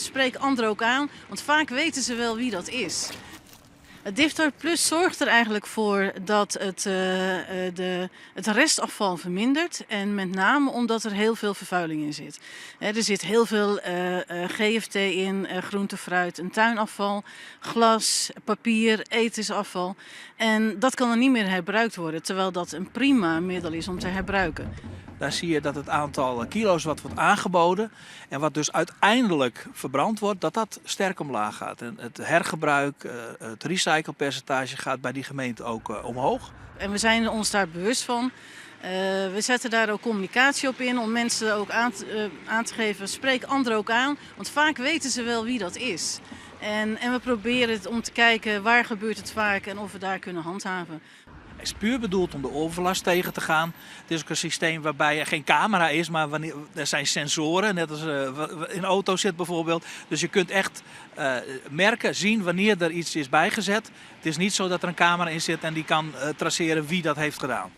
Spreek anderen ook aan, want vaak weten ze wel wie dat is. Het DIFtar Plus zorgt er eigenlijk voor dat het restafval vermindert. En met name omdat er heel veel vervuiling in zit. Er zit heel veel GFT in, groente, fruit en tuinafval, glas, papier, etensafval. En dat kan er niet meer herbruikt worden, terwijl dat een prima middel is om te herbruiken. Daar zie je dat het aantal kilo's wat wordt aangeboden en wat dus uiteindelijk verbrand wordt, dat sterk omlaag gaat. En het hergebruik, het recyclepercentage gaat bij die gemeente ook omhoog. En we zijn ons daar bewust van. We zetten daar ook communicatie op in om mensen ook aan te geven, spreek anderen ook aan, want vaak weten ze wel wie dat is. En we proberen het om te kijken waar gebeurt het vaak en of we daar kunnen handhaven. Het is puur bedoeld om de overlast tegen te gaan. Het is ook een systeem waarbij er geen camera is, maar er zijn sensoren, net als in auto's zit bijvoorbeeld. Dus je kunt echt merken, zien wanneer er iets is bijgezet. Het is niet zo dat er een camera in zit en die kan traceren wie dat heeft gedaan.